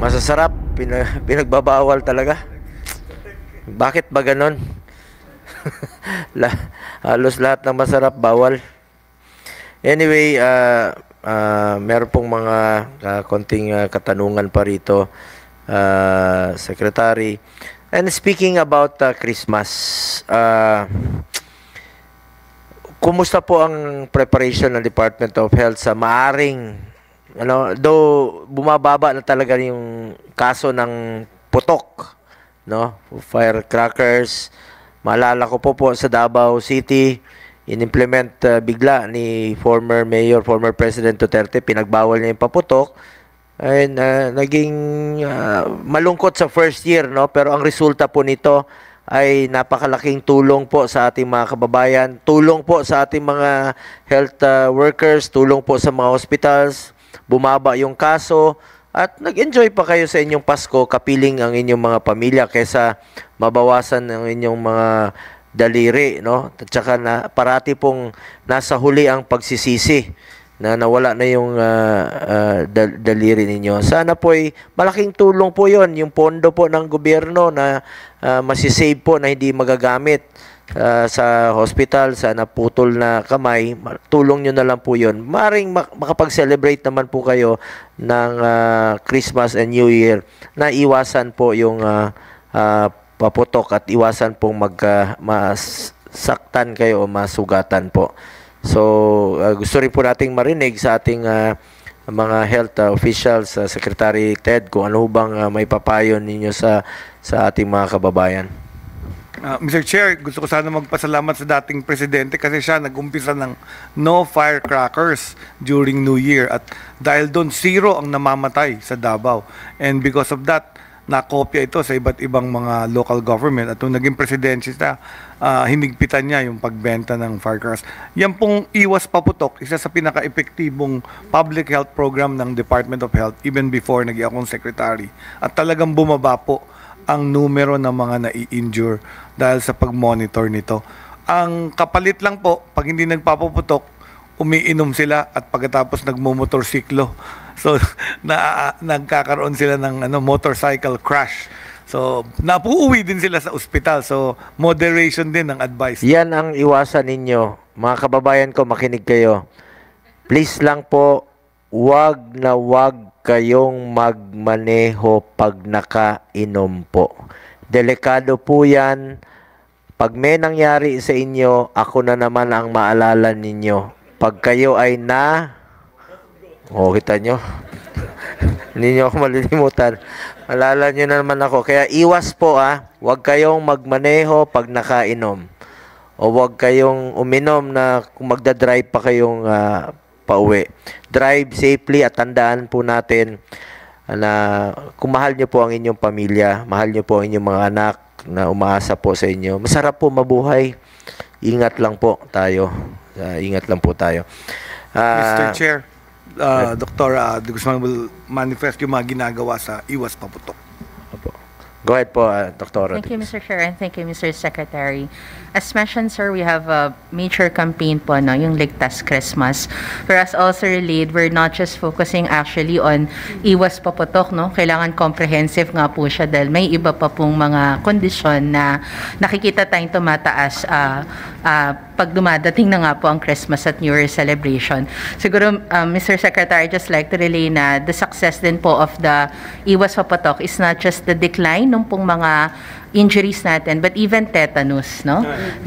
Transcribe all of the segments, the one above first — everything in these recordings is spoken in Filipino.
Masasarap, pinagbabawal talaga. Bakit ba ganon? Halos lahat ng masarap bawal. Anyway, meron pong mga konting katanungan pa rito, Secretary. And speaking about Christmas, kumusta po ang preparation ng Department of Health sa maaring, though bumababa na talaga yung kaso ng putok, no? Firecrackers. Maalala ko po sa Davao City, in-implement bigla ni former President Duterte, pinagbawal niya yung paputok. And naging malungkot sa first year, no? Pero ang resulta po nito ay napakalaking tulong po sa ating mga kababayan, tulong po sa ating mga health workers, tulong po sa mga hospitals, bumaba yung kaso, at nag-enjoy pa kayo sa inyong Pasko, kapiling ang inyong mga pamilya kaysa mabawasan ang inyong mga daliri, no? At saka na parati pong nasa huli ang pagsisisi na nawala na yung daliri ninyo. Sana po ay malaking tulong po yon, yung pondo po ng gobyerno na masisave po na hindi magagamit sa hospital, sa naputol na kamay. Tulong nyo na lang po yon. Maring makapag-celebrate naman po kayo ng Christmas and New Year na iwasan po yung paputok at iwasan pong masaktan kayo o masugatan po. So, gusto rin po nating marinig sa ating mga health officials, Secretary Ted, kung ano bang may papayo ninyo sa ating mga kababayan. Mr. Chair, gusto ko sana magpasalamat sa dating presidente kasi siya nag-umpisa ng no firecrackers during New Year at dahil doon 0 ang namamatay sa Davao. And because of that, nakopya ito sa iba't ibang mga local government at nung naging presidente siya, hinigpitan niya yung pagbenta ng firecrackers. Yan pong iwas paputok, isa sa pinaka-epektibong public health program ng Department of Health even before naging akong secretary. At talagang bumaba po ang numero ng mga nai-injure dahil sa pag-monitor nito. Ang kapalit lang po, pag hindi nagpapaputok, umiinom sila at pagkatapos nagmumotorsiklo. So, nagkakaroon sila ng motorcycle crash. So, napuuwi din sila sa ospital. So, moderation din ang advice. Yan ang iwasan ninyo. Mga kababayan ko, makinig kayo. Please lang po, wag kayong magmaneho pag nakainom po. Delikado po yan. Pag may nangyari sa inyo, ako na naman ang maalala ninyo. Pag kayo ay kita nyo? Hindi nyo ako malilimutan. Malala nyo na naman ako. Kaya iwas po Huwag kayong magmaneho pag nakainom. O huwag kayong uminom na kung magdadrive pa kayong pauwi. Drive safely at tandaan po natin na kung mahal nyo po ang inyong pamilya, mahal nyo po ang inyong mga anak na umaasa po sa inyo, masarap po mabuhay. Ingat lang po tayo. Ingat lang po tayo. Mr. Chair, Dr. De Guzman will manifest yung mga ginagawa sa iwas paputok. Go ahead po, Dr. Thank you, Mr. Chair, and thank you, Mr. Secretary. As mentioned, sir, we have a major campaign po, yung Ligtas Christmas. For us also relayed, we're not just focusing actually on iwas paputok, Kailangan comprehensive nga po siya dahil may iba pa pong mga kondisyon na nakikita tayong tumataas pag dumadating na nga po ang Christmas at New Year celebration. Siguro, Mr. Secretary, just like to relay na the success din po of the iwas paputok is not just the decline nung pong mga injuries natin, but even tetanus,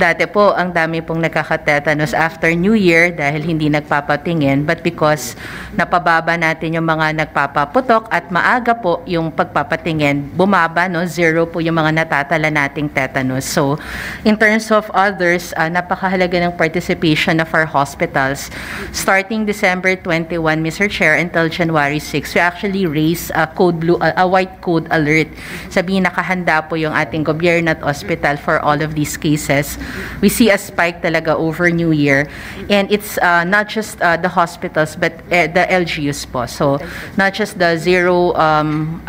Dati po, ang dami pong nagkaka-tetanus after New Year dahil hindi nagpapatingin, but because napababa natin yung mga nagpapaputok at maaga po yung pagpapatingin, bumaba, 0 po yung mga natatala nating tetanus. So, in terms of others, napakahalaga ng participation of our hospitals. Starting December 21, Mr. Chair, until January 6, we actually raised a white code alert. Sabihin, nakahanda po yung ating ating gobyerno at hospital for all of these cases. We see a spike talaga over New Year. And it's not just the hospitals, but the LGUs po. So, not just the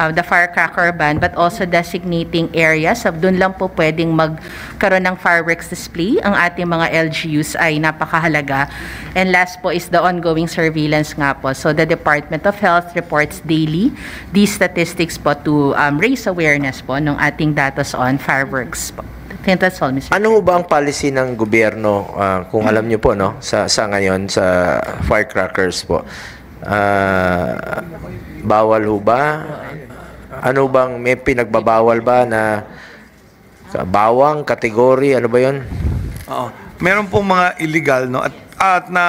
the firecracker ban, but also designating areas. Doon lang po pwedeng magkaroon ng fireworks display. Ang ating mga LGUs ay napakahalaga. And last po is the ongoing surveillance nga po. So, the Department of Health reports daily these statistics po to raise awareness po ng ating datos on fireworks po. I think that's all, Mr. Ano ho ba ang policy ng gobyerno, kung alam niyo po, no, sa ngayon, sa firecrackers po? Bawal ho ba? Ano bang, may pinagbabawal ba na bawang, kategory, ano ba yun? Oo. Meron pong mga illegal, no, at na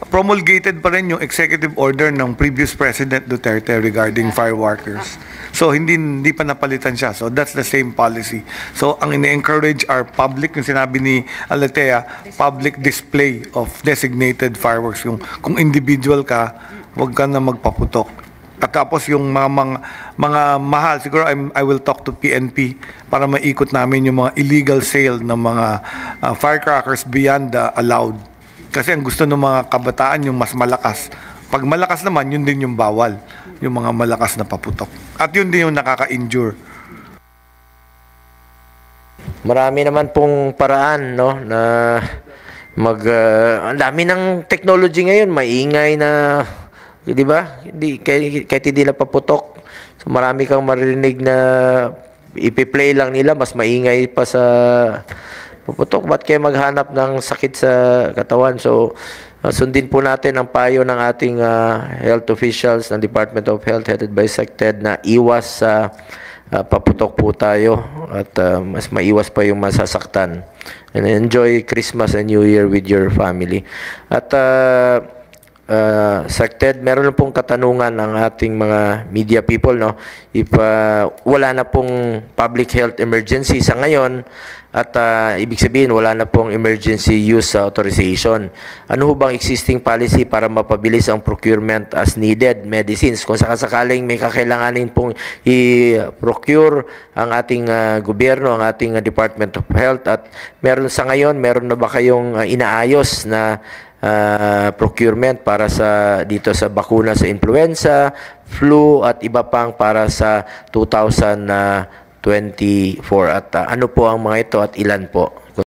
promulgated pa rin yung executive order ng previous President Duterte regarding fireworkers. So, hindi pa napalitan siya. So, that's the same policy. So, ang ine-encourage are public, yung sinabi ni Alatea, public display of designated fireworks. Kung individual ka, huwag ka na magpaputok. At tapos yung mga mahal, siguro I will talk to PNP para maikot namin yung mga illegal sale ng mga firecrackers beyond the allowed. Kasi ang gusto ng mga kabataan yung mas malakas. Pag malakas naman, yun din yung bawal. Yung mga malakas na paputok. At yun din yung nakaka-injure. Marami naman pong paraan, no, na ang dami ng technology ngayon, maingay na, di ba? Kahit hindi na paputok. So marami kang maririnig na ipi-play lang nila, mas maingay pa sa puputok. Ba't kayo maghanap ng sakit sa katawan? So, sundin po natin ang payo ng ating health officials ng Department of Health headed by SecTed na iwas sa paputok po tayo at mas maiwas pa yung masasaktan. And enjoy Christmas and New Year with your family. At SecTed, meron na pong katanungan ng ating mga media people, no? If wala na pong public health emergency sa ngayon at ibig sabihin wala na pong emergency use authorization, ano ho bang existing policy para mapabilis ang procurement as needed medicines kung sakasakaling may kakailanganin pong i-procure ang ating gobyerno, ang ating Department of Health? At meron sa ngayon, meron na ba kayong inaayos na procurement para dito sa bakuna sa influenza, flu at iba pang para sa 2024? At ano po ang mga ito at ilan po?